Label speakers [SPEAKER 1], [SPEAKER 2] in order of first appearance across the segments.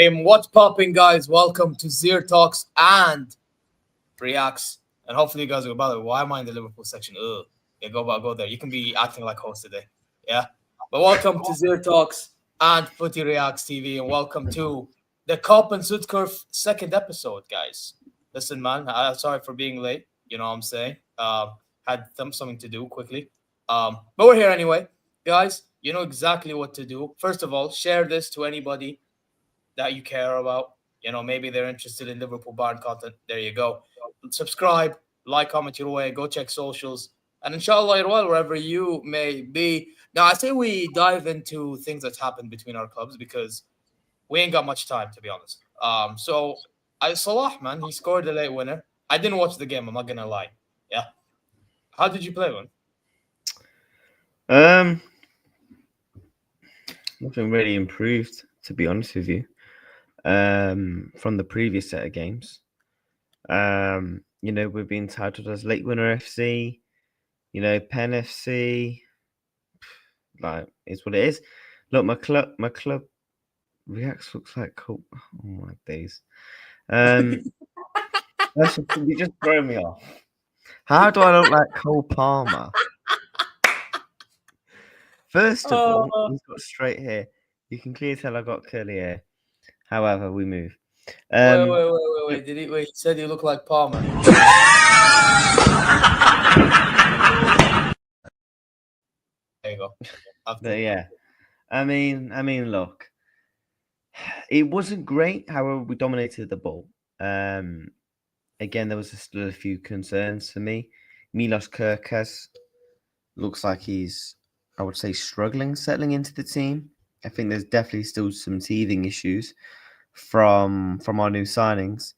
[SPEAKER 1] What's popping, guys? Welcome to ZeerTalks and Reacts. And hopefully you guys will go, by the way, why am I in the Liverpool section? Ugh. Yeah, go there. You can be acting like host today. Yeah. But welcome to ZeerTalks and Footy Reacts TV, and welcome to the KOP X SÜDKURVE second episode, guys. Listen, man, sorry for being late. You know what I'm saying? Had something to do quickly. But we're here anyway. Guys, you know exactly what to do. First of all, share this to anybody that you care about. You know, maybe they're interested in Liverpool Bayern content. There you go. Subscribe, like, comment your way, go check socials, and inshallah, wherever you may be. Now, I say we dive into things that's happened between our clubs because we ain't got much time, to be honest. So Salah, man, he scored a late winner. I didn't watch the game, I'm not gonna lie. Yeah. How did you play, man?
[SPEAKER 2] Nothing really improved, to be honest with you. From the previous set of games. You know, we've been titled as late winner FC, you know, Pen FC. Like, it's what it is. Look, my club Reacts looks like cool. Oh my days. You just throw me off. How do I look like Cole Palmer? First of all, he's got straight hair. You can clearly tell I got curly hair. However, we move.
[SPEAKER 1] Wait. He said you look like Palmer. There you go.
[SPEAKER 2] Yeah. I mean, look. It wasn't great. However, we dominated the ball. Again, there was still a few concerns for me. Milos Kerkez looks like he's, I would say, struggling settling into the team. I think there's definitely still some teething issues from our new signings.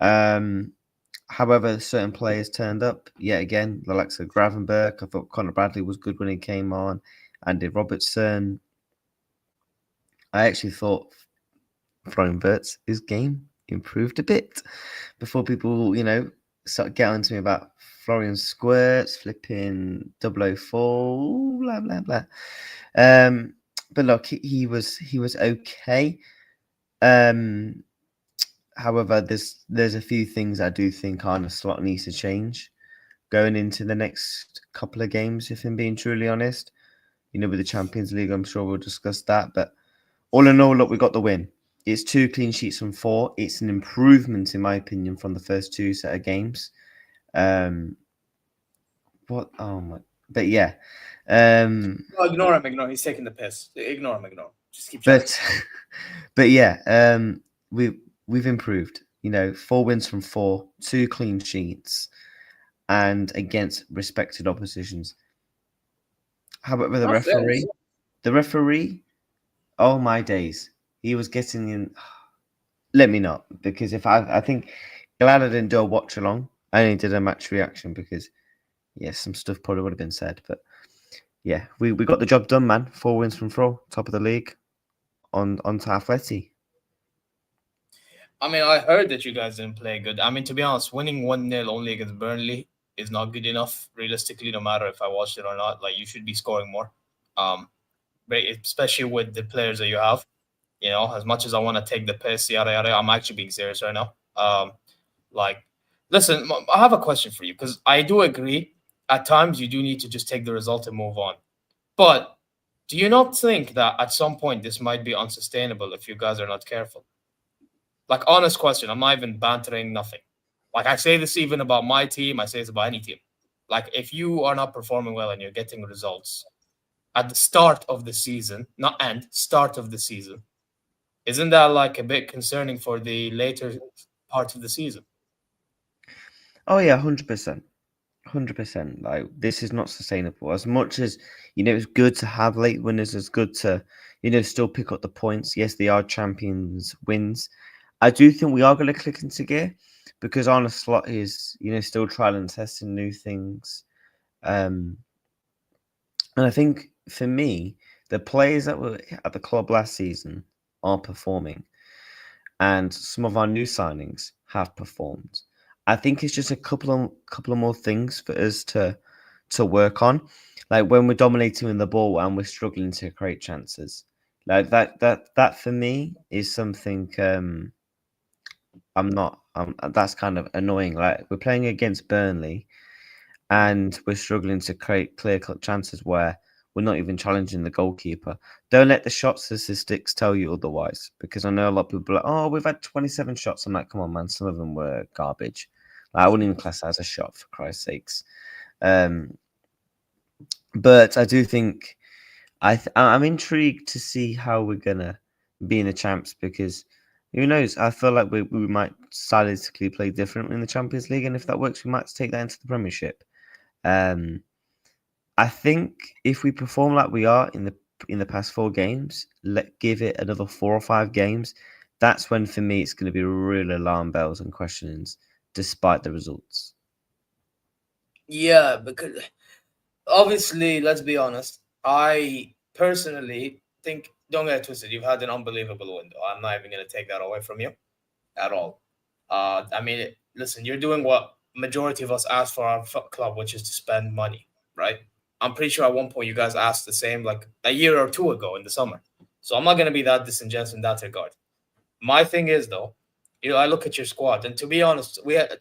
[SPEAKER 2] However, certain players turned up yet again. The likes of Gravenberg. I thought Conor Bradley was good when he came on. Andy Robertson. I actually thought Florian Wirtz's game improved a bit before people, you know, start getting to me about Florian Squirts, flipping 004, blah blah blah. But look, he was okay. However, there's a few things I do think Arne Slot needs to change going into the next couple of games, if I'm being truly honest. You know, with the Champions League, I'm sure we'll discuss that. But all in all, look, we got the win. It's 2 clean sheets from 4. It's an improvement, in my opinion, from the first 2 set of games. What? Oh my! But yeah,
[SPEAKER 1] No, ignore him. Ignore. He's taking the piss. Ignore him. Ignore him. Just keep chatting.
[SPEAKER 2] but yeah, we've improved. 4 wins from 4, 2 clean sheets, and against respected oppositions. However, the referee, oh my days, he was getting in. Let me not, because if I think glad I didn't do a watch along. I only did a match reaction because some stuff probably would have been said, but yeah, we got the job done, man. 4 wins from 4, top of the league, on to Atleti.
[SPEAKER 1] I mean, I heard that you guys didn't play good. I mean, to be honest, winning 1-0 only against Burnley is not good enough, realistically, no matter if I watched it or not. Like, you should be scoring more. But especially with the players that you have. As much as I want to take the piss, yada yada, I'm actually being serious right now. Listen, I have a question for you, because I do agree at times you do need to just take the result and move on. But do you not think that at some point this might be unsustainable if you guys are not careful? Like, honest question. I'm not even bantering, nothing. Like, I say this even about my team. I say this about any team. Like, if you are not performing well and you're getting results at the start of the season, not end, start of the season, isn't that like a bit concerning for the later part of the season?
[SPEAKER 2] Oh yeah, 100%. 100%. Like, this is not sustainable. As much as it's good to have late winners, it's good to still pick up the points. Yes, they are champions wins. I do think we are going to click into gear, because Arne Slot is still trial and testing new things. And I think for me, the players that were at the club last season are performing, and some of our new signings have performed. I think it's just a couple of more things for us to work on, like when we're dominating in the ball and we're struggling to create chances. Like that for me is something that's kind of annoying. Like, we're playing against Burnley and we're struggling to create clear-cut chances where we're not even challenging the goalkeeper. Don't let the shot statistics tell you otherwise, because I know a lot of people are like, oh, we've had 27 shots. I'm like, come on, man, some of them were garbage. Like, I wouldn't even class that as a shot, for Christ's sakes. But I do think I'm intrigued to see how we're gonna be in the champs, because who knows? I feel like we might stylistically play differently in the Champions League, and if that works, we might take that into the Premiership. I think if we perform like we are in the past 4 games, give it another 4 or 5 games. That's when, for me, it's going to be real alarm bells and questions, despite the results.
[SPEAKER 1] Yeah, because obviously, let's be honest. I personally think, don't get it twisted, you've had an unbelievable window. I'm not even going to take that away from you at all. I mean, listen, you're doing what majority of us ask for our club, which is to spend money, right? I'm pretty sure at one point you guys asked the same, like a year or 2 ago in the summer. So I'm not going to be that disingenuous in that regard. My thing is, though, I look at your squad, and to be honest, we had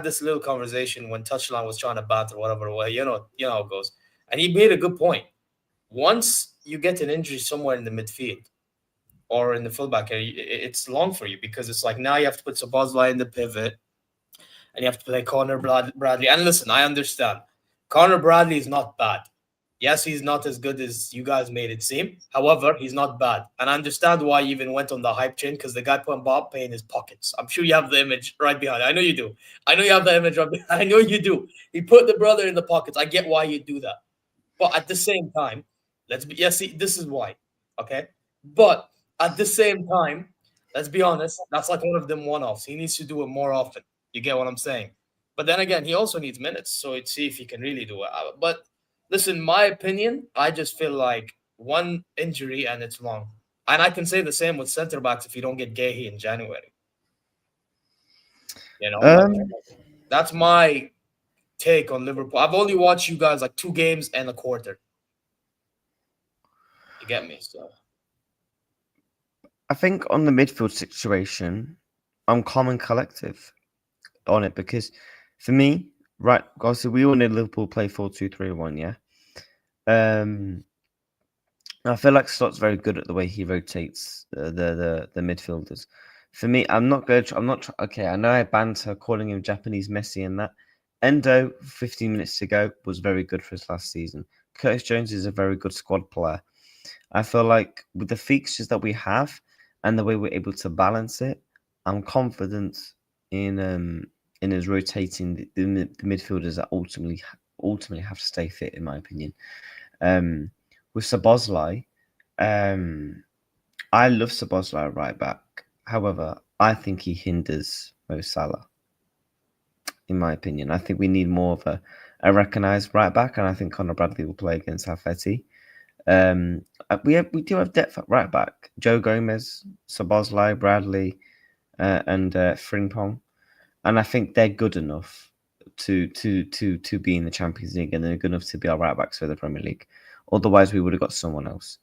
[SPEAKER 1] this little conversation when Touchline was trying to bat or whatever way. You know how it goes. And he made a good point. Once you get an injury somewhere in the midfield or in the fullback area, it's long for you, because it's like now you have to put Sabazla in the pivot and you have to play Connor Bradley. And listen, I understand. Connor Bradley is not bad. Yes, he's not as good as you guys made it seem. However, he's not bad. And I understand why he even went on the hype chain, because the guy put Mbappe in his pockets. I'm sure you have the image right behind it. I know you do. I know you have the image right behind. I know you do. He put the brother in the pockets. I get why you do that. But at the same time, see, this is why. Okay? But at the same time, let's be honest, that's like one of them one-offs. He needs to do it more often. You get what I'm saying? But then again, he also needs minutes. So let's see if he can really do it. But listen, my opinion, I just feel like one injury and it's long. And I can say the same with center backs if you don't get Gehi in January. That's my take on Liverpool. I've only watched you guys like 2 games and a quarter. You get me? So
[SPEAKER 2] I think on the midfield situation, I'm calm and collective on it, because for me, right, obviously we all need Liverpool play 4-2-3-1, yeah. I feel like Slot's very good at the way he rotates the midfielders. For me, okay, I know I banter calling him Japanese Messi and that, Endo, 15 minutes to go, was very good for his last season. Curtis Jones is a very good squad player. I feel like with the fixtures that we have and the way we're able to balance it, I'm confident in us rotating the midfielders that ultimately have to stay fit, in my opinion. With Szoboszlai, I love Szoboszlai right back. However, I think he hinders Mo Salah. In my opinion, I think we need more of a recognised right back, and I think Conor Bradley will play against Atleti. We do have depth at right back: Joe Gomez, Szoboszlai, Bradley, and Frimpong, and I think they're good enough to be in the Champions League, and they're good enough to be our right backs for the Premier League. Otherwise, we would have got someone else.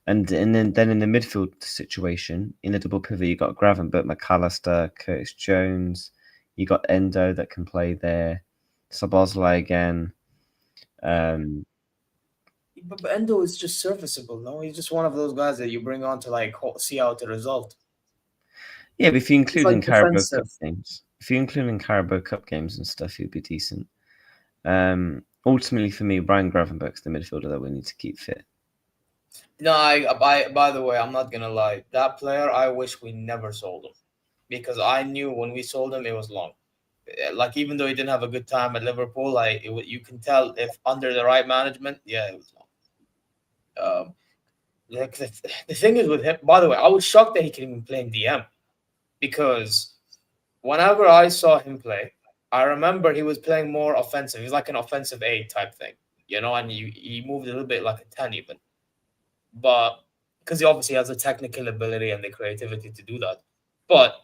[SPEAKER 2] And then in the midfield situation, in the double pivot, you got Gravenberch, McAllister, Curtis Jones. You got Endo that can play there. Szoboszlai again.
[SPEAKER 1] But Endo is just serviceable, no? He's just one of those guys that you bring on to like see out the result.
[SPEAKER 2] Yeah, but if you include
[SPEAKER 1] like
[SPEAKER 2] in Carabao
[SPEAKER 1] defensive.
[SPEAKER 2] Cup games, and stuff, he'd be decent. Ultimately, for me, Brian Gravenberch's the midfielder that we need to keep fit.
[SPEAKER 1] No, by the way, I'm not gonna lie. That player, I wish we never sold him, because I knew when we sold him, it was long. Like, even though he didn't have a good time at Liverpool, you can tell if under the right management, yeah, it was long. Like the thing is with him, by the way, I was shocked that he can even play in DM, because whenever I saw him play, I remember he was playing more offensive. He's like an offensive 8 type thing, and he moved a little bit like a 10 even. But because he obviously has the technical ability and the creativity to do that. But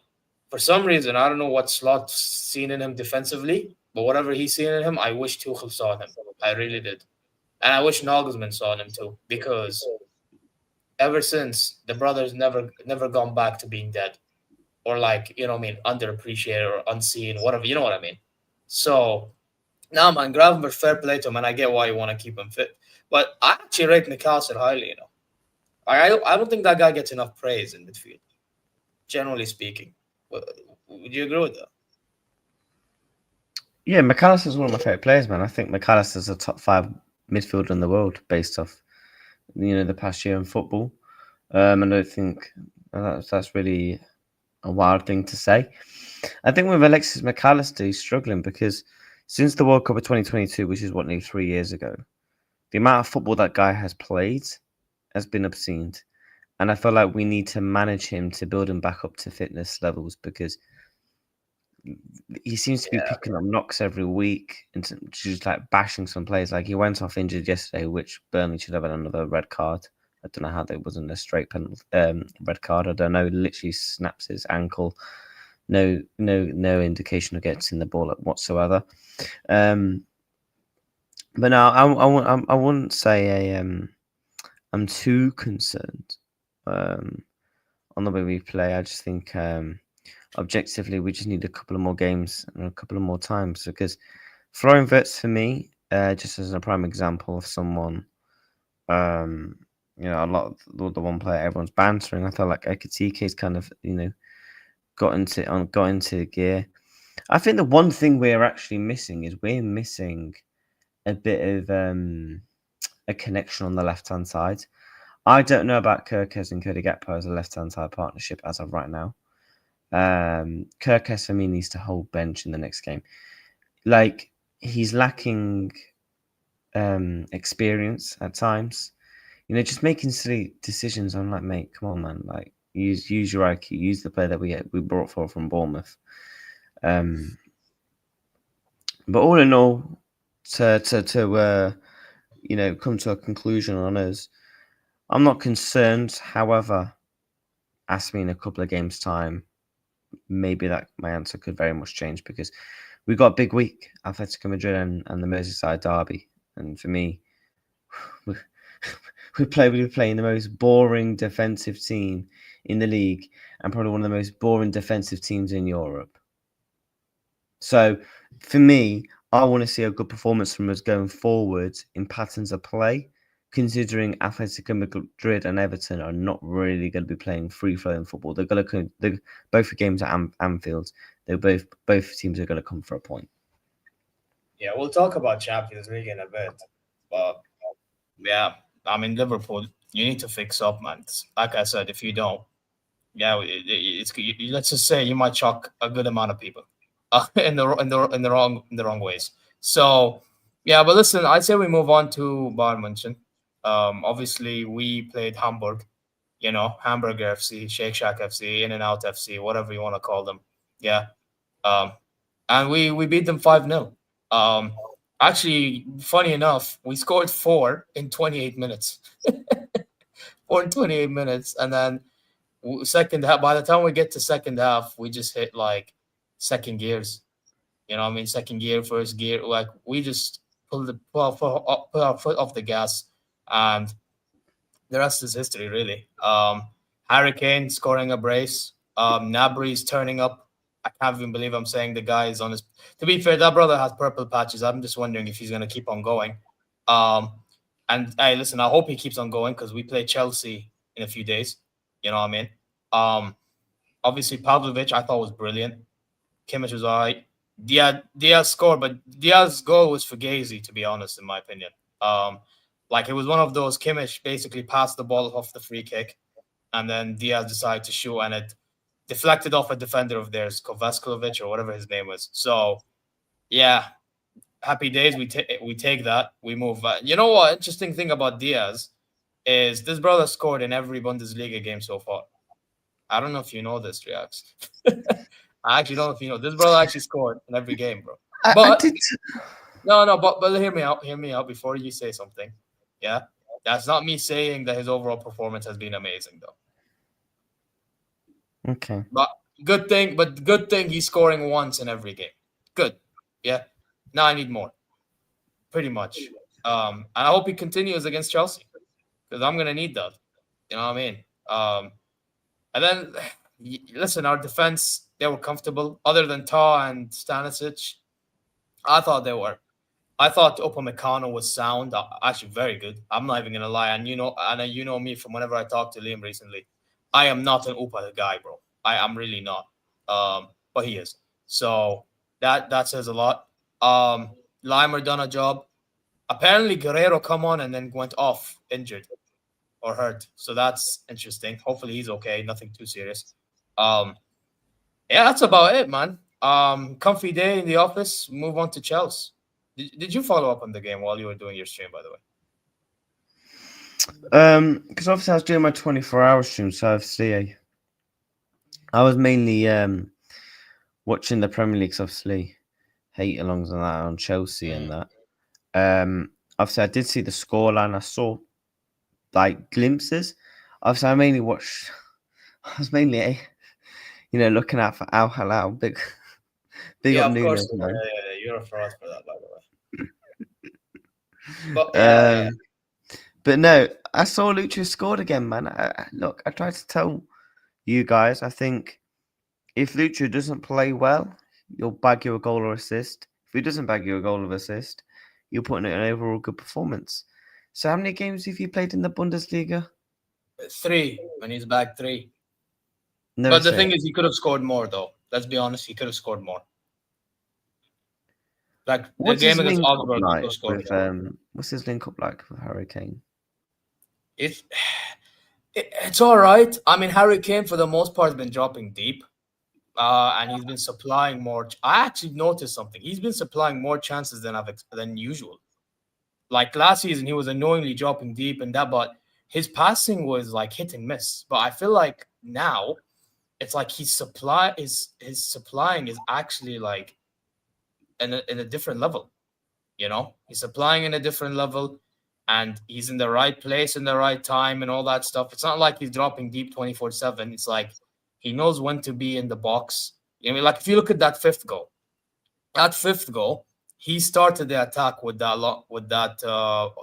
[SPEAKER 1] for some reason, I don't know what Slot's seen in him defensively, but whatever he's seen in him, I wish Tuchel saw in him. I really did. And I wish Nagelsmann saw in him too, because ever since, the brother's never gone back to being dead, or like, underappreciated or unseen, whatever, you know what I mean? So now, man, Gravenberch, fair play to him, and I get why you want to keep him fit. But I actually rate McAllister highly, I don't think that guy gets enough praise in midfield, generally speaking. Would you agree with that?
[SPEAKER 2] Yeah, McAllister's one of my favourite players, man. I think McAllister's a top 5 midfielder in the world based off, the past year in football. I don't think that's really a wild thing to say. I think with Alexis McAllister, he's struggling because since the World Cup of 2022, which is nearly 3 years ago, the amount of football that guy has played has been obscene. And I feel like we need to manage him to build him back up to fitness levels, because he seems to be picking up knocks every week and just like bashing some players. Like, he went off injured yesterday, which Burnley should have had another red card. I don't know how that wasn't a straight red card. I don't know. Literally snaps his ankle. No indication of getting the ball whatsoever. But no, I wouldn't say I'm too concerned on the way we play. I just think objectively we just need a couple of more games and a couple of more times, because Florian Wirtz, for me, just as a prime example of someone, a lot of the one player everyone's bantering. I felt like Ekitike's kind of got into gear. I think the one thing we're actually missing is we're missing a bit of a connection on the left-hand side. I don't know about Kirkes and Cody Gakpo as a left-hand side partnership as of right now. Kirkes, for me, needs to hold bench in the next game. Like, he's lacking experience at times. Just making silly decisions. I'm like, mate, come on, man. Like, use your IQ. Use the player that we brought forward from Bournemouth. But all in all, to come to a conclusion on us, I'm not concerned. However, ask me in a couple of games' time, maybe that my answer could very much change, because we've got a big week, Atletico Madrid and the Merseyside derby. And for me, we're playing the most boring defensive team in the league and probably one of the most boring defensive teams in Europe. So for me, I want to see a good performance from us going forward in patterns of play, considering Atletico Madrid and Everton are not really going to be playing free-flowing football. They're going to both games at Anfield. Both teams are going to come for a point.
[SPEAKER 1] Yeah, we'll talk about Champions League in a bit. But yeah, I mean Liverpool, you need to fix up, man. Like I said, if you don't, yeah, let's just say you might shock a good amount of people in the wrong ways. So yeah, but listen, I'd say we move on to Bayern München. Obviously we played Hamburg, Hamburger FC, Shake Shack FC, In and Out FC, whatever you want to call them. Yeah, um, and we beat them 5-0. Um, actually, funny enough, we scored four in 28 minutes. Four in 28 minutes, and then second half. By the time we get to second half, we just hit like second gears. You know what I mean? Second gear, first gear. Like we just put our foot off the gas, and the rest is history, really. Harry Kane scoring a brace. Nabry's turning up. I can't even believe I'm saying the guy is on his. To be fair, that brother has purple patches. I'm just wondering if he's going to keep on going. Um, and hey, listen, I hope he keeps on going because we play Chelsea in a few days. You know what I mean? Um, Obviously, Pavlovic I thought was brilliant. Kimmich was all right. Diaz scored, but Diaz's goal was fugazi, to be honest, in my opinion. Like it was one of those Kimmich basically passed the ball off the free kick, and then Diaz decided to shoot, and it deflected off a defender of theirs, Kovacevic or whatever his name was. So, yeah, happy days. We take that. We move. You know what? Interesting thing about Diaz is this brother scored in every Bundesliga game so far. I don't know if you know this, Reacts. I actually don't know if you know. This brother actually scored in every game, bro.
[SPEAKER 2] I did.
[SPEAKER 1] No, but hear me out. Hear me out before you say something. Yeah, that's not me saying that his overall performance has been amazing, though.
[SPEAKER 2] Okay.
[SPEAKER 1] But good thing he's scoring once in every game. Good. Yeah. Now I need more. Pretty much. And I hope he continues against Chelsea because I'm gonna need that. You know what I mean? And then listen, our defense, they were comfortable. Other than Ta and Stanisic, I thought they were. I thought Upamecano was sound, actually very good. I'm not even gonna lie, and you know me from whenever I talked to Liam recently. I am not an Upa guy, bro. I'm really not. But he is. So that says a lot. Limer done a job. Apparently Guerrero come on and then went off injured or hurt. So that's interesting. Hopefully he's okay. Nothing too serious. Yeah, that's about it, man. Comfy day in the office. Move on to Chelsea. Did you follow up on the game while you were doing your stream, by the way?
[SPEAKER 2] Because obviously I was doing my 24-hour stream, so obviously I was mainly watching the Premier League. Obviously, hate alongs on that on Chelsea and that. Obviously I did see the scoreline. I saw like glimpses. Obviously I mainly watched. I was mainly looking out for Al Halal. Big
[SPEAKER 1] Yeah,
[SPEAKER 2] up
[SPEAKER 1] of
[SPEAKER 2] Nunes,
[SPEAKER 1] course.
[SPEAKER 2] man.
[SPEAKER 1] Yeah, you're a fraud for that, by the way. But
[SPEAKER 2] But no, I saw Lucho scored again, man. Look, I tried to tell you guys, I think if Lucho doesn't play well, you'll bag you a goal or assist. If he doesn't bag you a goal or assist, you're putting it an overall good performance. So how many games have you played in the Bundesliga?
[SPEAKER 1] 3 when he's back 3.
[SPEAKER 2] No,
[SPEAKER 1] But the thing is, he could have scored more, though. Let's be honest, he could have scored more. Like
[SPEAKER 2] what's
[SPEAKER 1] the game
[SPEAKER 2] his
[SPEAKER 1] against
[SPEAKER 2] link up
[SPEAKER 1] Augsburg,
[SPEAKER 2] like
[SPEAKER 1] he could have scored more.
[SPEAKER 2] with what's his link up like with Harry Kane?
[SPEAKER 1] It's all right. I mean, Harry Kane for the most part has been dropping deep, and he's been supplying more. I actually noticed something. He's been supplying more chances than usual. Like last season, he was annoyingly dropping deep and that, but his passing was like hit and miss. But I feel like now it's like his supplying is actually like in a different level. He's supplying in a different level. And he's in the right place in the right time and all that stuff. It's not like he's dropping deep 24/7. It's like he knows when to be in the box. I mean, like if you look at that fifth goal, he started the attack with that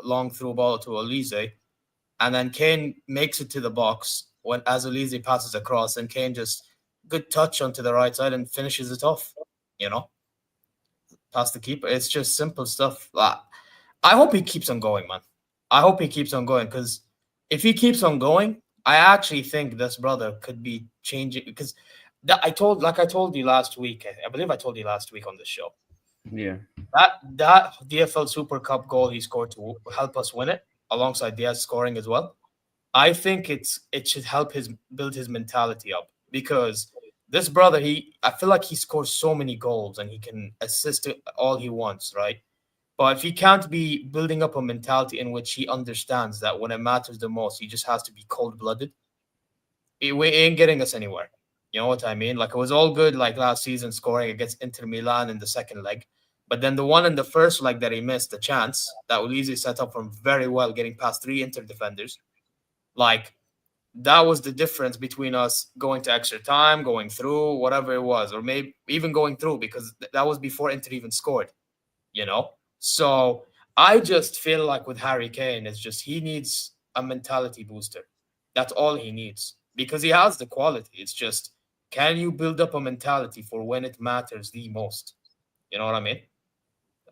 [SPEAKER 1] long through ball to Olise, and then Kane makes it to the box as Olise passes across, and Kane just good touch onto the right side and finishes it off. Past the keeper. It's just simple stuff. I hope he keeps on going, man. I hope he keeps on going because if he keeps on going, I actually think this brother could be changing because I told you last week. I believe I told you last week on the show
[SPEAKER 2] Yeah.
[SPEAKER 1] That DFL Super Cup goal he scored to help us win it, alongside Diaz scoring as well. I think it should help his build his mentality up, because this brother, I feel like he scores so many goals and he can assist it all he wants, right? But if he can't be building up a mentality in which he understands that when it matters the most, he just has to be cold blooded, we ain't getting us anywhere. You know what I mean? Like, it was all good like last season scoring against Inter Milan in the second leg, but then the one in the first leg that he missed, the chance that was easily set up from very well, getting past three Inter defenders. Like, that was the difference between us going to extra time, going through, whatever it was, or maybe even going through, because that was before Inter even scored, you know? So I just feel like with Harry Kane, it's just he needs a mentality booster. That's all he needs, because he has the quality. It's just, can you build up a mentality for when it matters the most? You know what I mean?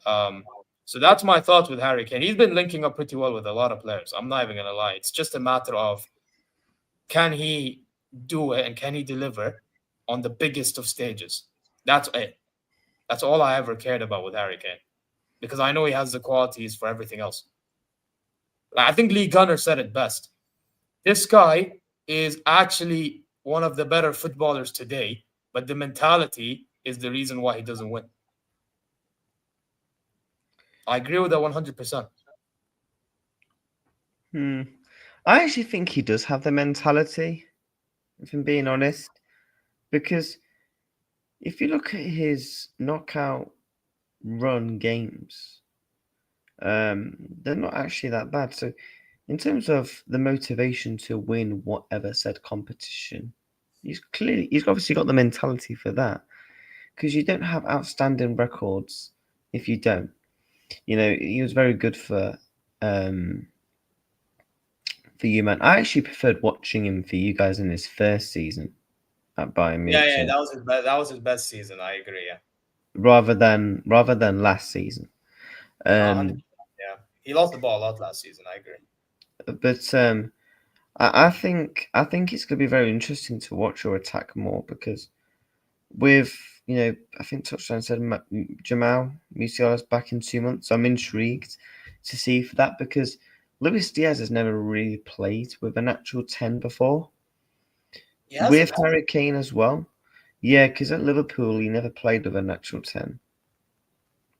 [SPEAKER 1] Um, so that's my thought with Harry Kane. He's been linking up pretty well with a lot of players. I'm not even going to lie. It's just a matter of, can he do it and can he deliver on the biggest of stages? That's it. That's all I ever cared about with Harry Kane, because I know he has the qualities for everything else. I think Lee Gunner said it best. This guy is actually one of the better footballers today, but the mentality is the reason why he doesn't win. I agree with that 100%.
[SPEAKER 2] I actually think he does have the mentality, if I'm being honest, because if you look at his knockout run games, they're not actually that bad. So, in terms of the motivation to win whatever said competition, he's obviously got the mentality for that, because you don't have outstanding records if you don't. You know, he was very good for you, man. I actually preferred watching him for you guys in his first season at Bayern Munich,
[SPEAKER 1] That was his best. That was his best season. I agree. Yeah,
[SPEAKER 2] rather than last season.
[SPEAKER 1] 100. Yeah, he lost the ball a lot last season. I agree.
[SPEAKER 2] But I think it's going to be very interesting to watch your attack more, because with, I think Touchdown said Jamal Musiala's back in 2 months. I'm intrigued to see for that, because Luis Diaz has never really played with an actual 10 before. With Harry Kane as well. Yeah, because at Liverpool he never played with an actual 10.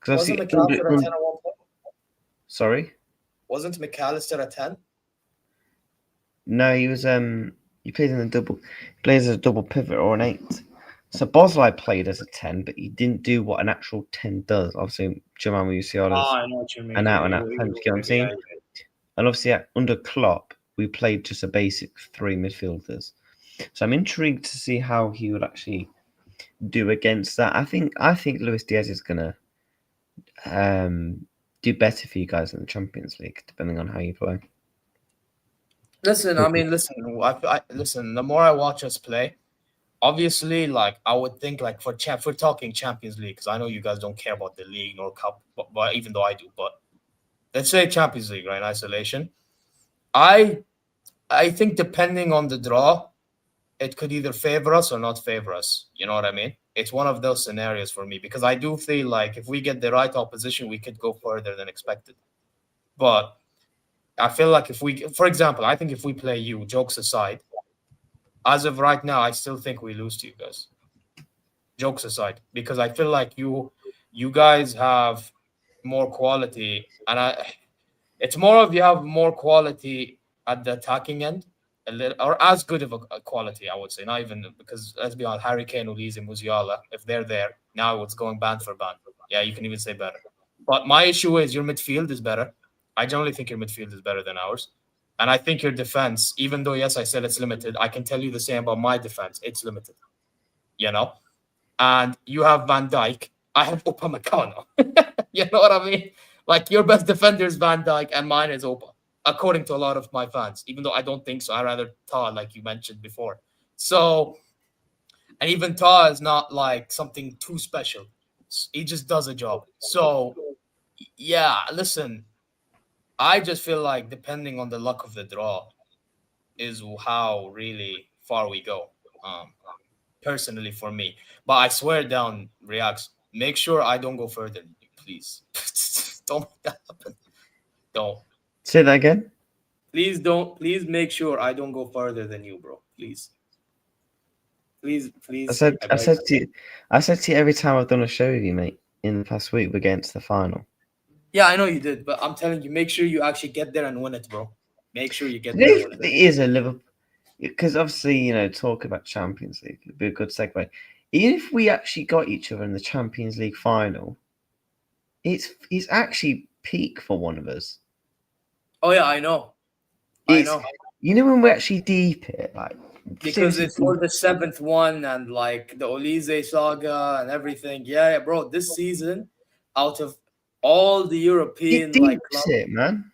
[SPEAKER 1] Wasn't McAllister a 10 at one point?
[SPEAKER 2] Sorry?
[SPEAKER 1] Wasn't McAllister a 10?
[SPEAKER 2] No, he was he played in a double. He plays as a double pivot or an 8. So Bosley played as a 10, but he didn't do what an actual 10 does. Obviously, Jamal Musiala's
[SPEAKER 1] I know what you mean.
[SPEAKER 2] an out and out 10. You get what I'm saying? And obviously, under Klopp, we played just a basic 3 midfielders. So I'm intrigued to see how he would actually do against that. I think Luis Diaz is gonna do better for you guys in the Champions League, depending on how you play.
[SPEAKER 1] Listen, I mean, listen. Listen. The more I watch us play, obviously, like, I would think, like, if we're talking Champions League, because I know you guys don't care about the league nor cup, but even though I do, but let's say Champions League, right? In isolation, I think depending on the draw, it could either favor us or not favor us. You know what I mean? It's one of those scenarios for me, because I do feel like if we get the right opposition, we could go further than expected. But I feel like for example, I think if we play you, jokes aside, as of right now, I still think we lose to you guys. Jokes aside, because I feel like you guys have more quality, and it's more of you have more quality at the attacking end, a little, or as good of a quality, I would say. Not even, because let's be honest, Harry Kane, Ulize, and Musiala, if they're there now, it's going band for band. Yeah, you can even say better. But my issue is your midfield is better. I generally think your midfield is better than ours. And I think your defense, even though, yes, I said it's limited, I can tell you the same about my defense. It's limited, you know? And you have Van Dijk. I have Upamecano. You know what I mean? Like, your best defender is Van Dijk and mine is Opa, according to a lot of my fans, even though I don't think so. I rather Tar, like you mentioned before. So, and even Tar is not like something too special. He just does a job. So, yeah, listen, I just feel like depending on the luck of the draw is how really far we go. Personally, for me, but I swear down, Reacts, make sure I don't go further than you, please. Don't make that happen. Don't.
[SPEAKER 2] Say that again.
[SPEAKER 1] Please don't. Please make sure I don't go further than you, bro. Please. Please, please.
[SPEAKER 2] I said to you every time I've done a show with you, mate, in the past week, we're getting to the final.
[SPEAKER 1] Yeah, I know you did, but I'm telling you, make sure you actually get there and win it, bro. Make sure you get
[SPEAKER 2] there
[SPEAKER 1] there and win it.
[SPEAKER 2] is a Liverpool, because obviously, you know, talk about Champions League would be a good segue. Even if we actually got each other in the Champions League final, it's actually peak for one of us.
[SPEAKER 1] Oh yeah, I know. I know.
[SPEAKER 2] You know when we're actually deep here, like
[SPEAKER 1] because it's for the 7th one and like the Olise saga and everything. Yeah, bro. This season, out of all the European like clubs,
[SPEAKER 2] it, man.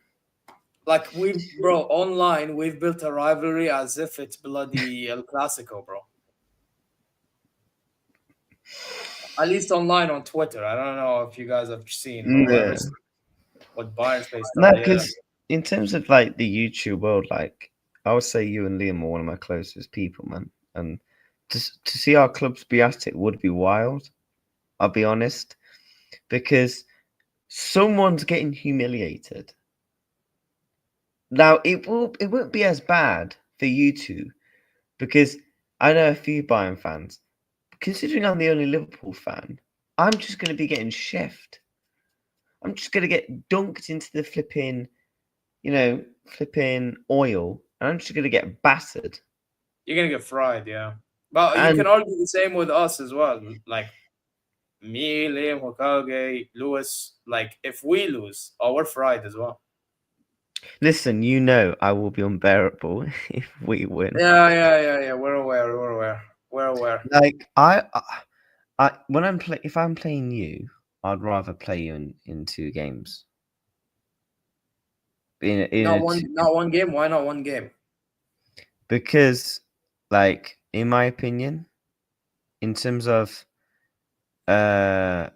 [SPEAKER 1] Like online we've built a rivalry as if it's bloody El Clasico, bro. At least online on Twitter. I don't know if you guys have seen what Bayern's face.
[SPEAKER 2] No, because in terms of like the YouTube world, like I would say you and Liam are one of my closest people, man. And to see our clubs be at it would be wild. I'll be honest, because someone's getting humiliated. Now it won't be as bad for you two, because I know a few Bayern fans. Considering I'm the only Liverpool fan, I'm just going to be getting chefed. I'm just going to get dunked into the flipping oil, and I'm just going to get battered.
[SPEAKER 1] You're going to get fried, yeah. But you can argue the same with us as well. Like me, Liam, Hokage, Lewis. Like if we lose, we're fried as well.
[SPEAKER 2] Listen, you know I will be unbearable if we win.
[SPEAKER 1] Yeah. We're aware.
[SPEAKER 2] Like if I'm playing you, I'd rather play you in 2 games.
[SPEAKER 1] Not one game. Why not one game?
[SPEAKER 2] Because, like, in my opinion, in terms of like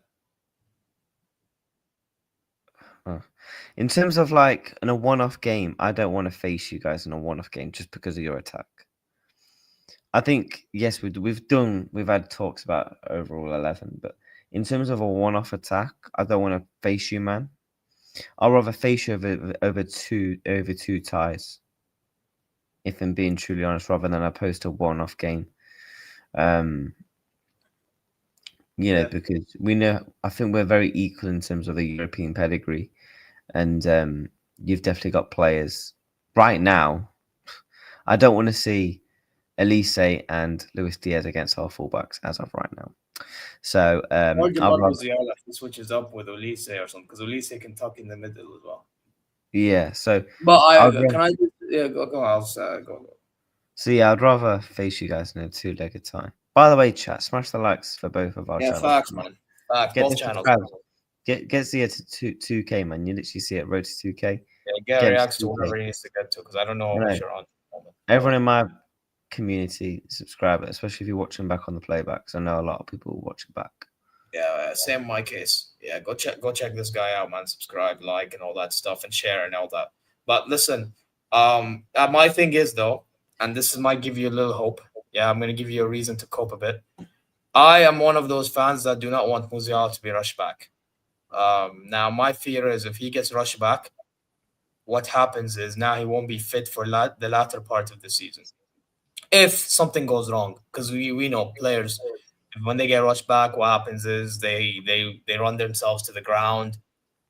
[SPEAKER 2] in a one-off game, I don't want to face you guys in a one-off game just because of your attack. I think yes, we've had talks about overall 11, but in terms of a one-off attack, I don't want to face you, man. I'll rather face you over two ties, if I'm being truly honest, rather than opposed to a one-off game. Because I think we're very equal in terms of the European pedigree, and you've definitely got players right now. I don't want to see Elise and Luis Diaz against our fullbacks as of right now. So
[SPEAKER 1] he switches up with Elise or something, because Elise can tuck in the middle as well.
[SPEAKER 2] Yeah. So,
[SPEAKER 1] but go. I'll go.
[SPEAKER 2] So yeah, I'd rather face you guys in a 2-legged tie. By the way, chat, smash the likes for both of our channels.
[SPEAKER 1] Yeah, facts, man. Facts, both channels.
[SPEAKER 2] Get Zia to 2K, man. You literally see it, road to 2K.
[SPEAKER 1] Yeah, get reacts to whatever he needs to get to, because I don't know what you're on.
[SPEAKER 2] Everyone in my community, subscribe, especially if you're watching back on the playbacks. I know a lot of people watch it back.
[SPEAKER 1] Yeah, same in my case. Yeah, go check this guy out, man. Subscribe, like, and all that stuff, and share and all that. But listen, my thing is though, and this might give you a little hope. Yeah, I'm gonna give you a reason to cope a bit. I am one of those fans that do not want Musiala to be rushed back. Now my fear is if he gets rushed back, what happens is now he won't be fit for the latter part of the season. If something goes wrong, because we know players, when they get rushed back, what happens is they run themselves to the ground,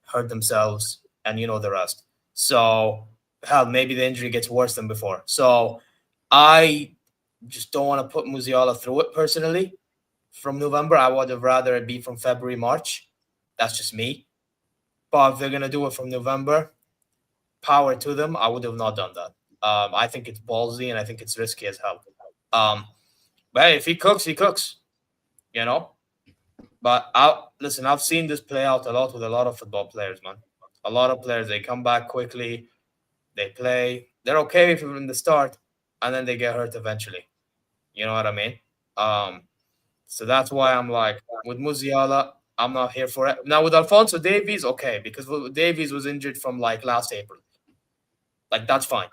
[SPEAKER 1] hurt themselves, and you know the rest. So hell, maybe the injury gets worse than before. So I just don't want to put Musiala through it personally. From November, I would have rather it be from February, March. That's just me. But if they're gonna do it from November, power to them. I would have not done that. I think it's ballsy and I think it's risky as hell. But hey, if he cooks, he cooks. You know. But I've seen this play out a lot with a lot of football players, man. A lot of players, they come back quickly, they play, they're okay from the start, and then they get hurt eventually. You know what I mean? So that's why I'm like, with Musiala, I'm not here for it. Now with Alphonso Davies, okay, because Davies was injured from like last April. Like that's fine.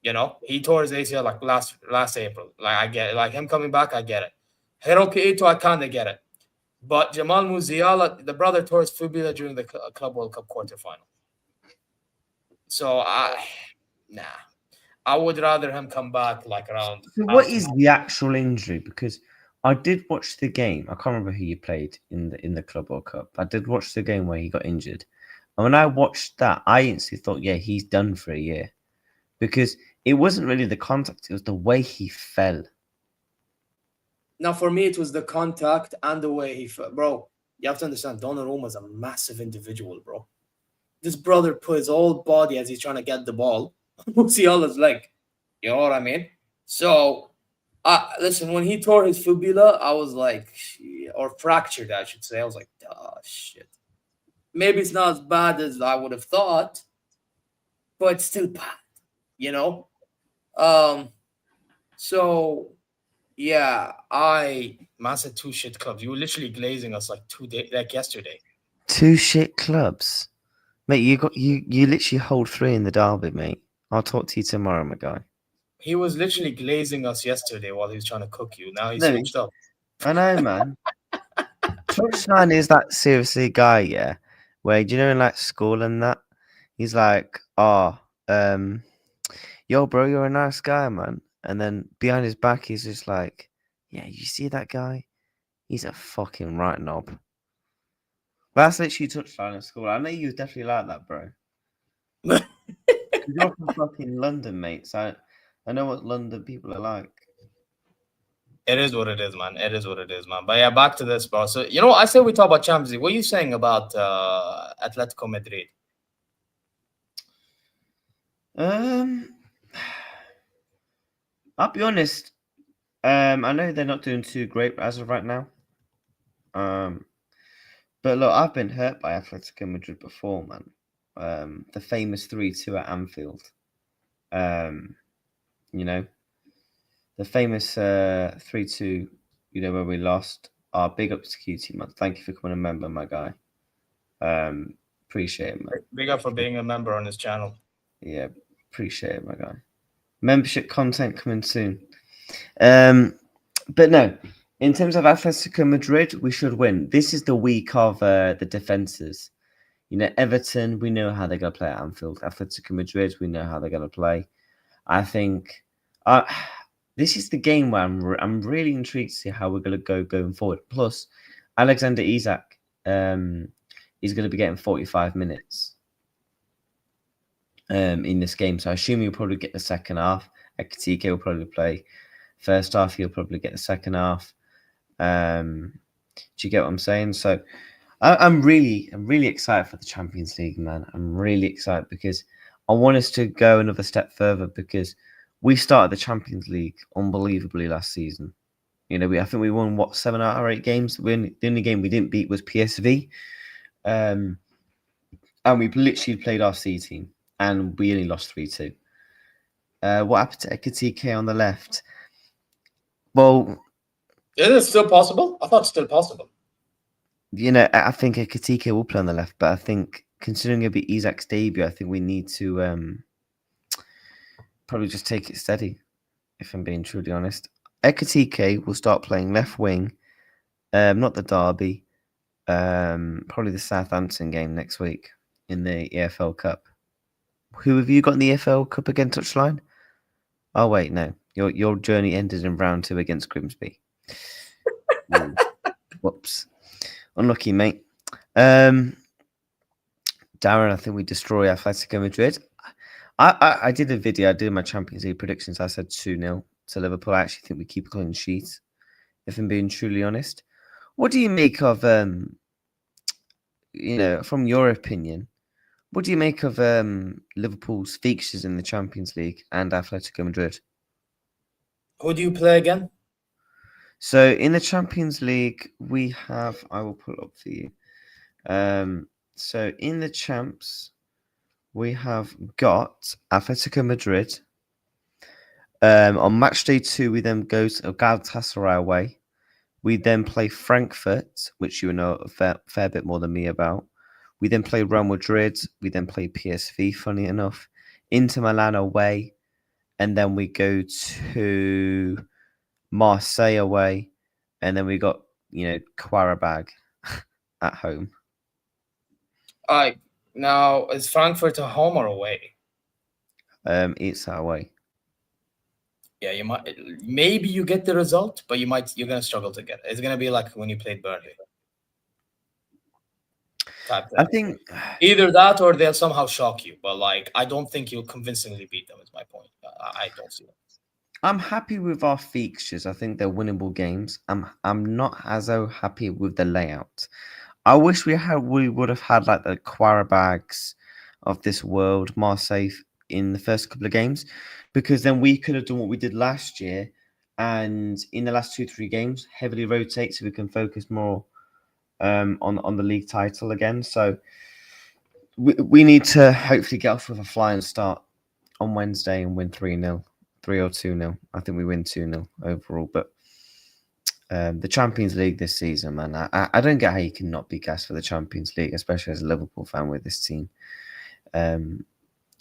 [SPEAKER 1] You know, he tore his ACL like last April. Like I get it. Like him coming back, I get it. Hiroki Ito, I kind of get it. But Jamal Musiala, the brother tore his fibula during the Club World Cup quarterfinal. So nah, I would rather him come back like around.
[SPEAKER 2] So what is the actual injury? Because I did watch the game. I can't remember who you played in the Club World Cup. I did watch the game where he got injured, and when I watched that, I instantly thought, yeah, he's done for a year, because it wasn't really the contact; it was the way he fell.
[SPEAKER 1] Now, for me, it was the contact and the way he felt. Bro, you have to understand, Donnarumma's a massive individual, bro. This brother put his whole body as he's trying to get the ball on Musiala's leg. You know what I mean? So, listen, when he tore his fibula, I was like, or fractured, I should say. I was like, oh, shit. Maybe it's not as bad as I would have thought, but it's still bad, you know? So yeah, man said two shit clubs. You were literally glazing us like yesterday.
[SPEAKER 2] Two shit clubs, mate. You literally hold 3 in the derby, mate. I'll talk to you tomorrow, my guy.
[SPEAKER 1] He was literally glazing us yesterday while he was trying to cook you. Now he's switched up.
[SPEAKER 2] I know, man. Touchline is that seriously guy, yeah. Where, do you know, in like school and that, he's like, yo, bro, you're a nice guy, man. And then behind his back, he's just like, yeah, you see that guy? He's a fucking right knob. That's literally touchline in school. I know you definitely like that, bro. You're from fucking London, mate. So I know what London people are like.
[SPEAKER 1] It is what it is, man. It is what it is, man. But yeah, back to this, bro. So, you know, I said we talk about Champions League. What are you saying about Atletico Madrid?
[SPEAKER 2] I'll be honest. I know they're not doing too great as of right now. But look, I've been hurt by Atletico Madrid before, man. The famous 3-2 at Anfield. You know, the famous 3-2. You know, where we lost. Big up to QT, man. Thank you for becoming a member, my guy. Appreciate it, man.
[SPEAKER 1] Big up for being a member on this channel.
[SPEAKER 2] Yeah, appreciate it, my guy. Membership content coming soon. But no, in terms of Atletico Madrid, we should win. This is the week of the defenses. You know, Everton, we know how they're going to play at Anfield. Atletico Madrid, we know how they're going to play. I think this is the game where I'm really intrigued to see how we're going to go going forward. Plus, Alexander Isak is going to be getting 45 minutes in this game. So I assume he'll probably get the second half. Ekitike will probably play first half. He'll probably get the second half. Do you get what I'm saying? So I'm really excited for the Champions League, man. I'm really excited because I want us to go another step further, because we started the Champions League unbelievably last season. You know, I think we won 7 out of 8 games. The only game we didn't beat was PSV, and we literally played our C team, and we only lost 3-2. What happened to Ekitike on the left? Well,
[SPEAKER 1] is it still possible? I thought it's still possible.
[SPEAKER 2] You know, I think Ekitike will play on the left, but I think considering it'll be Isak's debut, I think we need to probably just take it steady, if I'm being truly honest. Ekitike will start playing left wing, not the derby, probably the Southampton game next week in the EFL Cup. Who have you got in the EFL Cup again, Touchline? Oh, wait, no. Your journey ended in round 2 against Grimsby. Whoops. Unlucky, mate. Darren, I think we destroy Atletico Madrid. I did a video. I did my Champions League predictions. I said 2-0 to Liverpool. I actually think we keep a clean sheet, if I'm being truly honest. What do you make of, you know, from your opinion, what do you make of Liverpool's fixtures in the Champions League and Atletico Madrid?
[SPEAKER 1] Who do you play again?
[SPEAKER 2] So in the Champions League, we have, I will pull it up for you. So in the champs, we have got Atletico Madrid. On match day 2, we then go to Galatasaray away. We then play Frankfurt, which you know a fair bit more than me about. We then play Real Madrid. We then play PSV, funny enough. Inter Milan away. And then we go to Marseille away. And then we got Qarabag at home.
[SPEAKER 1] Now, is Frankfurt a home or away?
[SPEAKER 2] It's away.
[SPEAKER 1] Yeah, you might. Maybe you get the result, but you're gonna struggle to get it. It's gonna be like when you played Burnley.
[SPEAKER 2] I think
[SPEAKER 1] either that or they'll somehow shock you. But I don't think you'll convincingly beat them. Is my point. I don't see that.
[SPEAKER 2] I'm happy with our fixtures. I think they're winnable games. I'm not as happy with the layout. I wish we would have had like the Qarabags of this world, Marseille, in the first couple of games, because then we could have done what we did last year, and in the last 2-3 games, heavily rotate so we can focus more on the league title again. So we need to hopefully get off with a flying start on Wednesday and win 3-0. 3 or 2-0. I think we win 2-0 overall. But the Champions League this season, man, I don't get how you can not be gassed for the Champions League, especially as a Liverpool fan with this team. I'm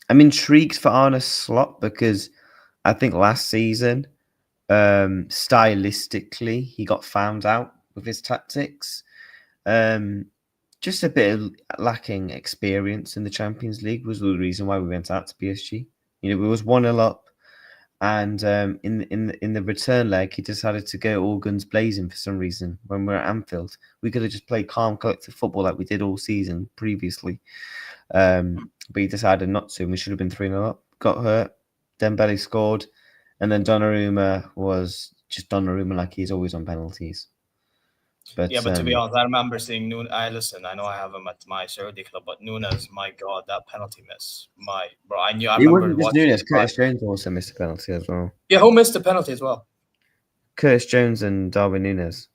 [SPEAKER 2] intrigued for Arne Slot because I think last season, stylistically, he got found out with his tactics. Just a bit of lacking experience in the Champions League was the reason why we went out to PSG. We was 1-0 up. And in the return leg, he decided to go all guns blazing for some reason when we were at Anfield. We could have just played calm, collective football like we did all season previously. But he decided not to, and we should have been 3-0 up. Got hurt. Dembele scored. And then Donnarumma was just Donnarumma like he's always on penalties. But
[SPEAKER 1] to be honest, I remember seeing Nunes. I know I have him at my Saudi club, but Nunes, my God, that penalty miss, I remember watching.
[SPEAKER 2] Nunes. Curtis Jones also missed a penalty as well.
[SPEAKER 1] Yeah, who missed the penalty as well?
[SPEAKER 2] Curtis Jones and Darwin Nunes.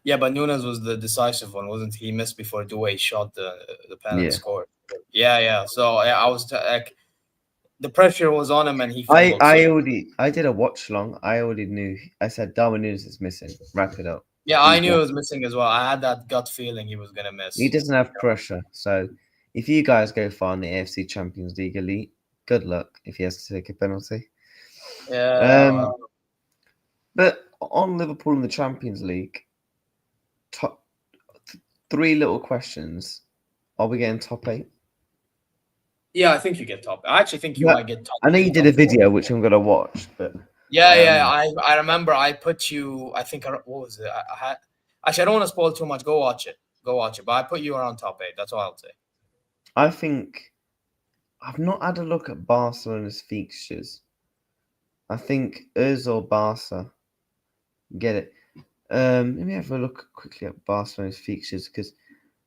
[SPEAKER 1] Yeah, but Nunes was the decisive one, wasn't he? He missed before Doué shot the penalty scored. Yeah. So I was like, the pressure was on him, and he.
[SPEAKER 2] I did a watch long. I already knew. I said Darwin Nunes is missing. Wrap it up.
[SPEAKER 1] Yeah, I knew he was missing as well. I had that gut feeling he was gonna miss.
[SPEAKER 2] He doesn't have pressure, so if you guys go far in the AFC Champions League elite, good luck if he has to take a penalty.
[SPEAKER 1] Yeah.
[SPEAKER 2] But on Liverpool in the Champions League, top 3 little questions: are we getting top 8?
[SPEAKER 1] Yeah, I think you get top. I actually think you might get top.
[SPEAKER 2] I know you did a video which I'm gonna watch, but.
[SPEAKER 1] Yeah. I remember I put you. I think what was it? Actually, I don't want to spoil too much. Go watch it. But I put you around top 8. That's all I'll say.
[SPEAKER 2] I think I've not had a look at Barcelona's fixtures. I think us or Barca get it. Let me have a look quickly at Barcelona's fixtures because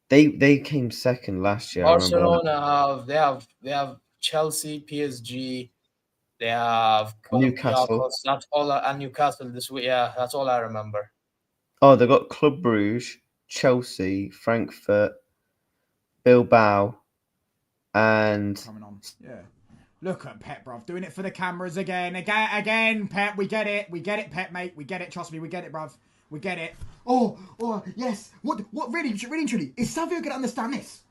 [SPEAKER 2] they came second last year.
[SPEAKER 1] Barcelona they have Chelsea, PSG. They have
[SPEAKER 2] Newcastle.
[SPEAKER 1] That's all, and Newcastle this week. Yeah, that's all I remember.
[SPEAKER 2] Oh, they got Club Brugge, Chelsea, Frankfurt, Bilbao, and
[SPEAKER 3] coming on. Yeah, look at Pep, bruv, doing it for the cameras again, Pep. We get it, Pep, mate. We get it. Trust me, we get it, bruv. We get it. Oh, yes. What? Really, truly, is Savio gonna understand this?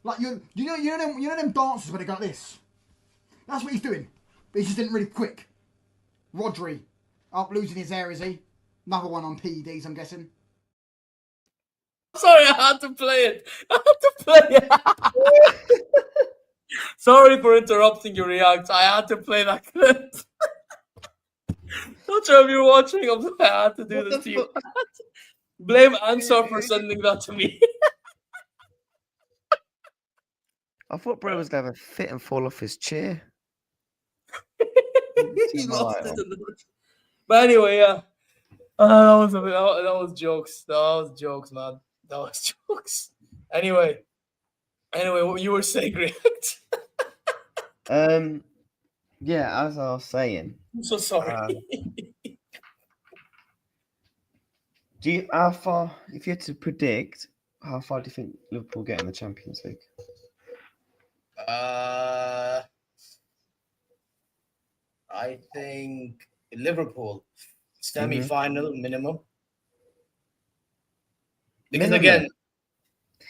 [SPEAKER 3] Like you know them dancers where they got this. That's what he's doing. But he just didn't really quick. Rodri up losing his hair, is he? Another one on PEDs, I'm guessing.
[SPEAKER 1] Sorry, I had to play it. Sorry for interrupting your react. I had to play that clip. Not sure if you're watching. I had to do this to you. Blame Ansar for sending that to me.
[SPEAKER 2] I thought bro was going to have a fit and fall off his chair.
[SPEAKER 1] He lost it. But anyway, yeah. That was jokes. That was jokes, man. That was jokes. Anyway, what you were saying, React.
[SPEAKER 2] Yeah, as I was saying.
[SPEAKER 1] I'm so sorry.
[SPEAKER 2] How far, if you had to predict, how far do you think Liverpool get in the Champions League?
[SPEAKER 1] I think Liverpool semi-final minimum. Because again,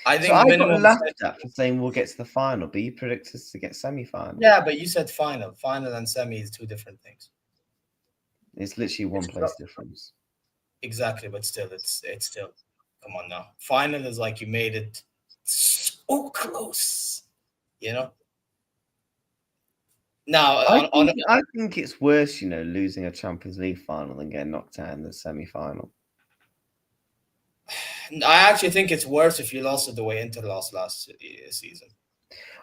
[SPEAKER 1] I think minimum.
[SPEAKER 2] Got laughed at for saying we'll get to the final, but you predict us to get semi-final.
[SPEAKER 1] Yeah, but you said final. Final and semi is 2 different things.
[SPEAKER 2] It's literally one
[SPEAKER 1] It's
[SPEAKER 2] place difference.
[SPEAKER 1] Exactly, but still, it's still. Come on now. Final is like you made it so close. You know. Now,
[SPEAKER 2] I think it's worse, losing a Champions League final than getting knocked out in the semi-final.
[SPEAKER 1] I actually think it's worse if you lost it the way Inter lost last season.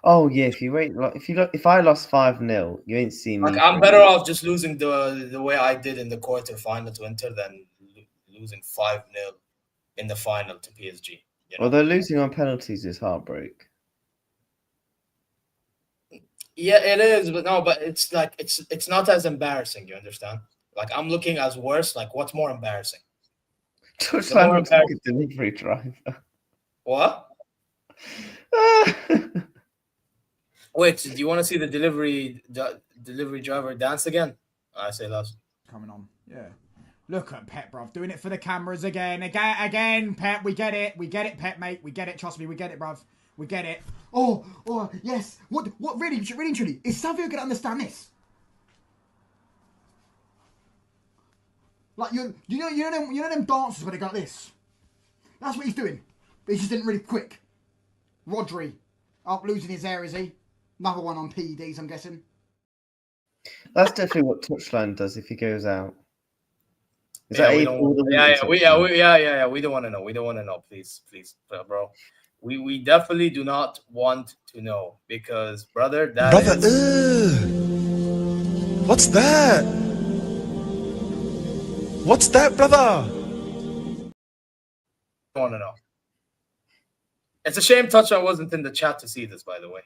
[SPEAKER 2] Oh yeah, if I lost 5-0, you ain't seen me.
[SPEAKER 1] Like, I'm better off just losing the way I did in the quarterfinal to Inter than losing 5-0 in the final to PSG.
[SPEAKER 2] Although losing on penalties is heartbreak.
[SPEAKER 1] Yeah, it is, but it's like it's not as embarrassing. You understand? Like, I'm looking as worse. Like, what's more embarrassing?
[SPEAKER 2] Touchline looks like a delivery driver.
[SPEAKER 1] What? Wait, do you want to see the delivery driver dance again? I say last.
[SPEAKER 3] Coming on, yeah. Look at Pep, bruv, doing it for the cameras again, Pep. We get it, Pep, mate. We get it. Trust me, we get it, bruv. We get it. Oh, yes. What really, truly, is Savio gonna understand this? Like you know them dances where they got this. That's what he's doing. But he's just doing it really quick. Rodri, up losing his air, is he? Another one on PEDs, I'm guessing.
[SPEAKER 2] That's definitely what Touchline does if he goes out. Is
[SPEAKER 1] Yeah,
[SPEAKER 2] that
[SPEAKER 1] we don't want to know. We don't want to know. Please, bro. We definitely do not want to know because, brother,
[SPEAKER 4] what's that? What's that, brother?
[SPEAKER 1] I don't want to know. It's a shame Touchline wasn't in the chat to see this, by the way.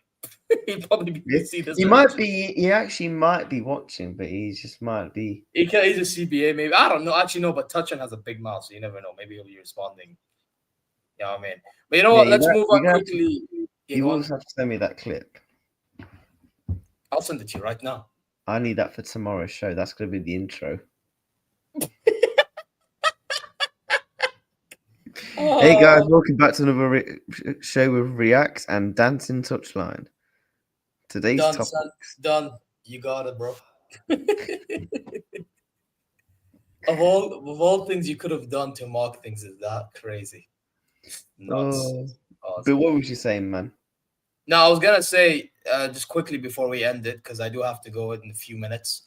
[SPEAKER 1] He'd probably see this.
[SPEAKER 2] He actually might be watching, but he just might be.
[SPEAKER 1] He's a CBA, maybe. I don't know. Actually, no, but Touchline has a big mouth, so you never know. Maybe he'll be responding. You know what I mean? But you know what? Let's move on quickly.
[SPEAKER 2] You always have to send me that clip.
[SPEAKER 1] I'll send it to you right now.
[SPEAKER 2] I need that for tomorrow's show. That's going to be the intro. Hey guys, welcome back to another show with Reacts and Dancing Touchline. Today's topic.
[SPEAKER 1] Son. Done. You got it, bro. Of all things you could have done to mock things, is that crazy? Nuts.
[SPEAKER 2] But what was you saying, man?
[SPEAKER 1] No, I was gonna say just quickly before we end it, because I do have to go in a few minutes.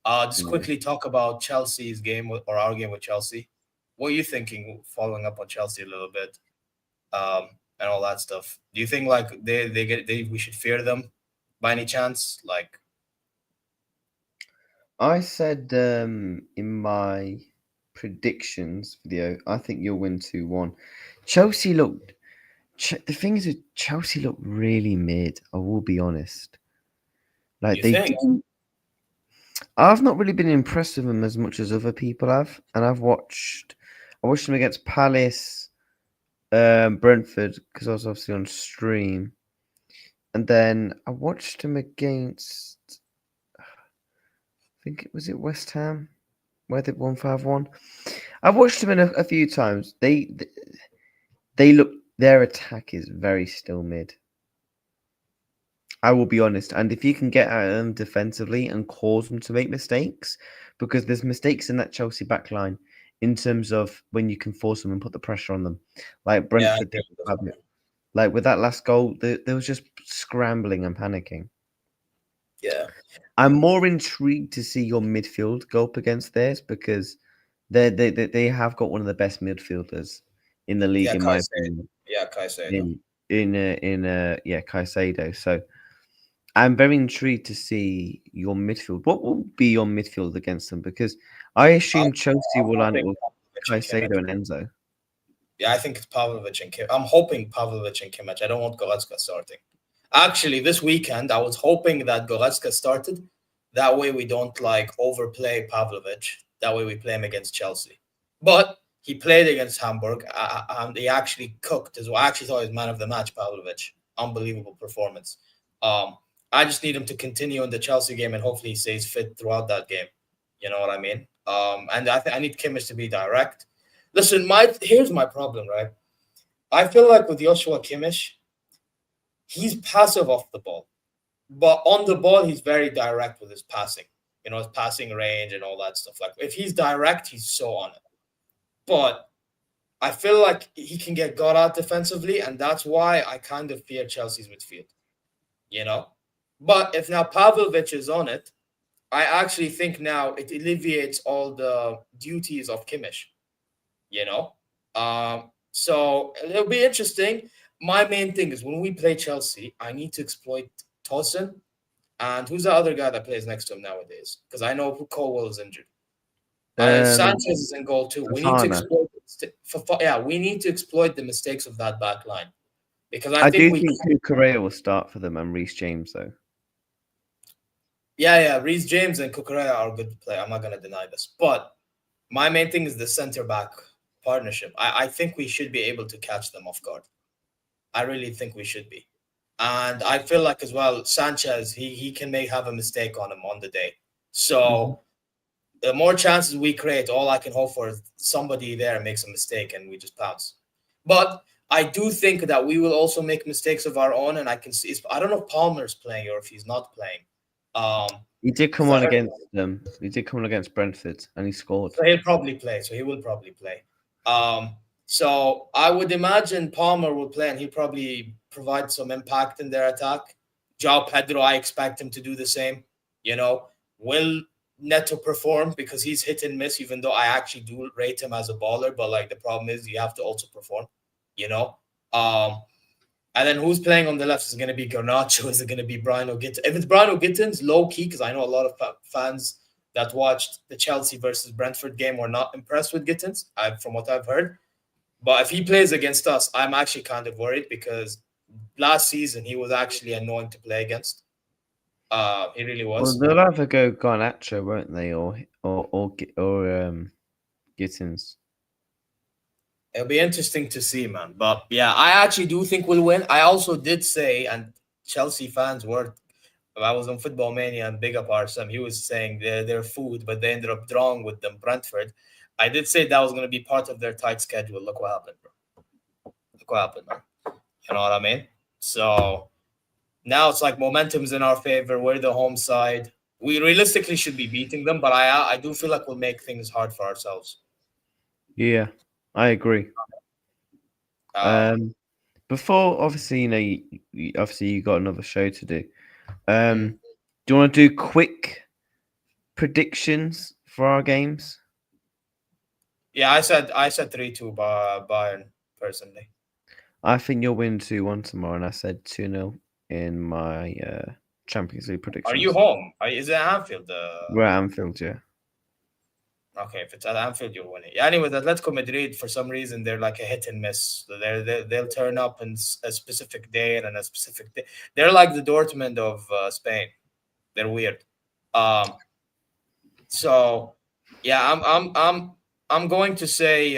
[SPEAKER 1] Just quickly talk about Chelsea's game or our game with Chelsea. What are you thinking, following up on Chelsea a little bit, and all that stuff? Do you think like we should fear them by any chance? Like,
[SPEAKER 2] I said in my predictions video, I think you'll win 2-1. Chelsea looked. The thing is, Chelsea looked really mid. I will be honest. Like I've not really been impressed with them as much as other people have, and I watched them against Palace, Brentford, because I was obviously on stream, and then I watched them against, I think it was West Ham, where they won 5-1. I've watched them in a few times. They look. Their attack is very still mid. I will be honest. And if you can get at them defensively and cause them to make mistakes, because there's mistakes in that Chelsea backline in terms of when you can force them and put the pressure on them. Like Brentford, like with that last goal, there was just scrambling and panicking.
[SPEAKER 1] Yeah.
[SPEAKER 2] I'm more intrigued to see your midfield go up against theirs because they have got one of the best midfielders in the league, in my opinion.
[SPEAKER 1] Yeah, Caicedo.
[SPEAKER 2] Caicedo. So I'm very intrigued to see your midfield. What will be your midfield against them? Because I assume Chelsea will line up with Caicedo and Enzo.
[SPEAKER 1] Yeah, I think it's Pavlovic and Kimmich. I'm hoping Pavlovic and Kimmich. I don't want Goretzka starting. Actually, this weekend, I was hoping that Goretzka started. That way we don't overplay Pavlovic. That way we play him against Chelsea. But he played against Hamburg, and he actually cooked as well. I actually thought he was man of the match, Pavlovic. Unbelievable performance. I just need him to continue in the Chelsea game, and hopefully he stays fit throughout that game. You know what I mean? And I need Kimmich to be direct. Listen, here's my problem, right? I feel like with Joshua Kimmich, he's passive off the ball. But on the ball, he's very direct with his passing. his passing range and all that stuff. Like if he's direct, he's so on it. But I feel like he can get got out defensively, and that's why I kind of fear Chelsea's midfield. But if now Pavlovic is on it, I actually think now it alleviates all the duties of Kimmich. So it'll be interesting. My main thing is when we play Chelsea, I need to exploit Tosin. And who's the other guy that plays next to him nowadays? Because I know Colwell is injured. Sanchez is in goal too. We need to exploit. We need to exploit the mistakes of that back line, because I think
[SPEAKER 2] Cucurella will start for them and Reece James though.
[SPEAKER 1] Yeah, Reece James and Cucurella are good to play. I'm not going to deny this, but my main thing is the center back partnership. I think we should be able to catch them off guard. I really think we should be. And I feel like as well, Sanchez, he can have a mistake on him on the day. So the more chances we create, all I can hope for is somebody there makes a mistake and we just pounce. But I do think that we will also make mistakes of our own, and I can see. I don't know if Palmer's playing or if he's not playing.
[SPEAKER 2] He did come on against them. He did come on against Brentford, and he scored.
[SPEAKER 1] So he'll probably play. So he will probably play. So I would imagine Palmer will play, and he'll probably provide some impact in their attack. João Pedro, I expect him to do the same. Will Neto perform, because he's hit and miss, even though I actually do rate him as a baller. But like the problem is you have to also perform, And then who's playing on the left? Is it going to be Garnacho? Is it going to be Brian O'Gittins? If it's Brian O'Gittins, low key, because I know a lot of fans that watched the Chelsea versus Brentford game were not impressed with Gittins, from what I've heard. But if he plays against us, I'm actually kind of worried, because last season he was actually annoying to play against. He really was.
[SPEAKER 2] Well, they'll either go Garnacho, won't they, or Gittins.
[SPEAKER 1] It'll be interesting to see, man. But yeah, I actually do think we'll win. I also did say, and Chelsea fans were, I was on Football Mania and big up Arsene. He was saying they're food, but they ended up drawing with them, Brentford. I did say that was going to be part of their tight schedule. Look what happened, bro. Look what happened, man. You know what I mean? So now it's like momentum's in our favor. We're the home side. We realistically should be beating them, but I do feel like we'll make things hard for ourselves.
[SPEAKER 2] Yeah, I agree. Before, obviously, you got another show to do. Do you want to do quick predictions for our games?
[SPEAKER 1] Yeah, I said 3-2 Bayern personally.
[SPEAKER 2] I think you'll win 2-1 tomorrow, and I said 2-0 in my Champions League predictions.
[SPEAKER 1] Are you home? Is it Anfield?
[SPEAKER 2] We're at Anfield, yeah.
[SPEAKER 1] Okay, if it's at Anfield, you'll win it. Yeah, anyway, Atletico Madrid, for some reason, they're like a hit and miss. So they'll turn up in a specific day and a specific day. They're like the Dortmund of Spain. They're weird. So yeah, I'm going to say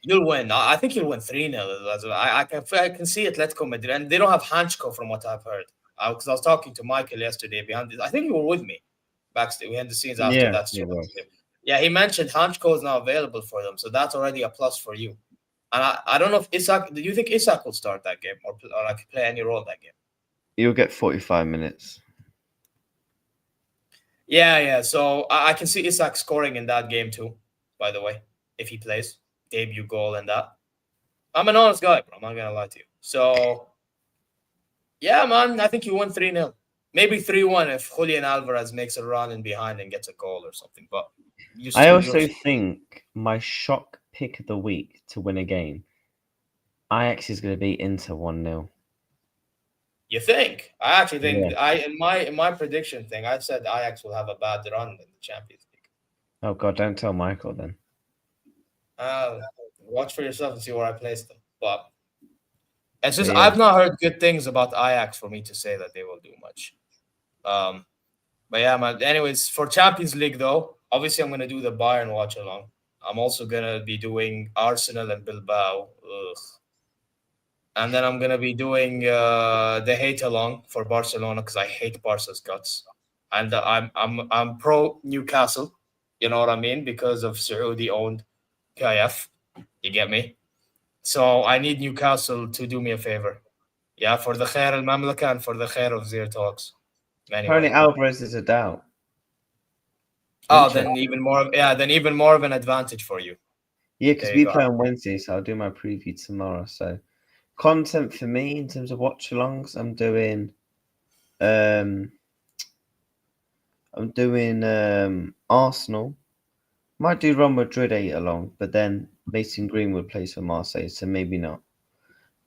[SPEAKER 1] you'll win. I think you'll win 3-0. I can see Atletico Madrid, and they don't have Hanchko from what I've heard. Because I was talking to Michael yesterday behind this. I think you were with me backstage. We had the scenes after that. Yeah, he mentioned Hanchko is now available for them, so that's already a plus for you. And I don't know if Isak. Do you think Isak will start that game or like play any role in that game?
[SPEAKER 2] You'll get 45 minutes.
[SPEAKER 1] Yeah. So I can see Isak scoring in that game too, by the way, if he plays. Debut goal and that. I'm an honest guy, bro. I'm not going to lie to you. So, yeah, man, I think you won 3-0. Maybe 3-1 if Julian Alvarez makes a run in behind and gets a goal or something. But
[SPEAKER 2] I also think my shock pick of the week to win a game, Ajax is going to be Inter 1-0.
[SPEAKER 1] You think? I actually think in my prediction thing, I said Ajax will have a bad run in the Champions League.
[SPEAKER 2] Oh God, don't tell Michael then.
[SPEAKER 1] Watch for yourself and see where I place them. But it's just I've not heard good things about Ajax for me to say that they will do much. But yeah, man. Anyways, for Champions League though, obviously I'm gonna do the Bayern watch along. I'm also gonna be doing Arsenal and Bilbao. And then I'm gonna be doing the hate along for Barcelona because I hate Barca's guts. And I'm pro Newcastle. You know what I mean? Because of Saudi owned KF. You get me? So I need Newcastle to do me a favor. Yeah, for the khair al-Mamlaka and for the khair of ZeerTalks. Anyway.
[SPEAKER 2] Apparently Alvarez is a doubt.
[SPEAKER 1] Oh, then even more. Yeah, then even more of an advantage for you.
[SPEAKER 2] Yeah, because
[SPEAKER 1] There
[SPEAKER 2] we
[SPEAKER 1] you go.
[SPEAKER 2] play on Wednesday, so I'll do my preview tomorrow. So content for me in terms of watch-alongs, I'm doing Arsenal. Might do Real Madrid 8 along, but then Mason Greenwood plays for Marseille, so maybe not.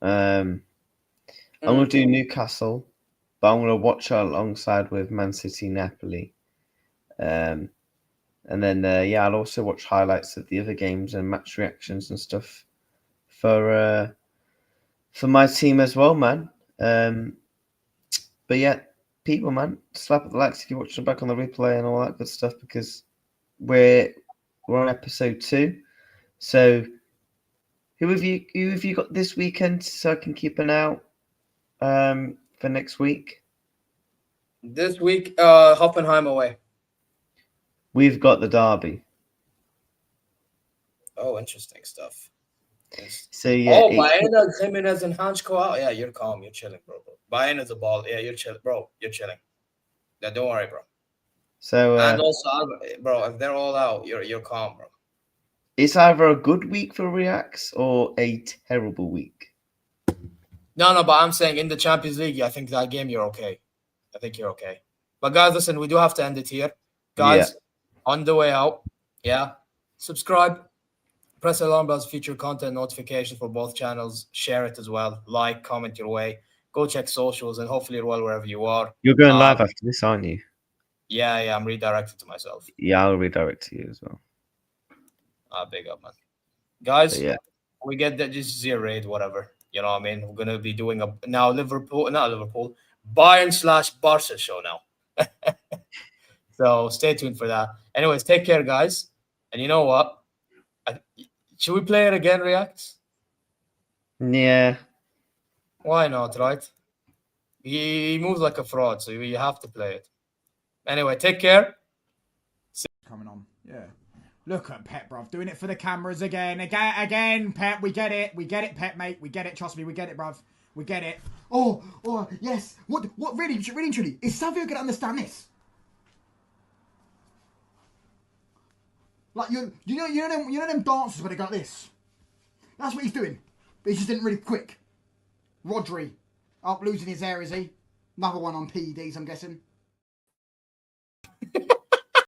[SPEAKER 2] I'm gonna do Newcastle, but I'm gonna watch it alongside with Man City, Napoli. And then yeah, I'll also watch highlights of the other games and match reactions and stuff for my team as well, man. But yeah, people, man, slap at the likes if you're watching back on the replay and all that good stuff, because we're on episode 2. So who have you got this weekend so I can keep an eye out for next week?
[SPEAKER 1] This week, Hoffenheim away.
[SPEAKER 2] We've got the derby.
[SPEAKER 1] Oh, interesting stuff.
[SPEAKER 2] So yeah.
[SPEAKER 1] Bayern, Jimenez, and Hanchko out. Yeah, you're calm. You're chilling, bro. Bayern is a ball. Yeah, you're chilling, bro. You're chilling. Yeah, don't worry, bro.
[SPEAKER 2] So
[SPEAKER 1] and also, bro, if they're all out, you're calm, bro.
[SPEAKER 2] It's either a good week for Reacts or a terrible week.
[SPEAKER 1] No, but I'm saying in the Champions League, I think that game you're okay. I think you're okay. But guys, listen, we do have to end it here. Guys, on the way out, yeah, subscribe, press the alarm bells, future content notifications for both channels, share it as well, like, comment your way, go check socials, and hopefully you're well wherever you are.
[SPEAKER 2] You're going live after this, aren't you?
[SPEAKER 1] Yeah, I'm redirected to myself.
[SPEAKER 2] Yeah, I'll redirect to you as well.
[SPEAKER 1] Big up, man. Guys,
[SPEAKER 2] but yeah,
[SPEAKER 1] we get that just zero raid, whatever. You know what I mean? We're gonna be doing not Liverpool, Bayern/Barca show now. So stay tuned for that. Anyways, take care, guys. And you know what? Should we play it again, Reacts?
[SPEAKER 2] Yeah.
[SPEAKER 1] Why not, right? He moves like a fraud, so you have to play it. Anyway, take care.
[SPEAKER 3] Coming on, yeah. Look at Pep, bruv. Doing it for the cameras again, Pep. We get it, Pep, mate. We get it. Trust me, we get it, bruv. We get it. Oh, yes. What? Really, truly, is Savio gonna understand this? Like you know them dancers where they got this. That's what he's doing. But he just didn't really quick. Rodri, up losing his hair, is he? Another one on PEDs, I'm guessing.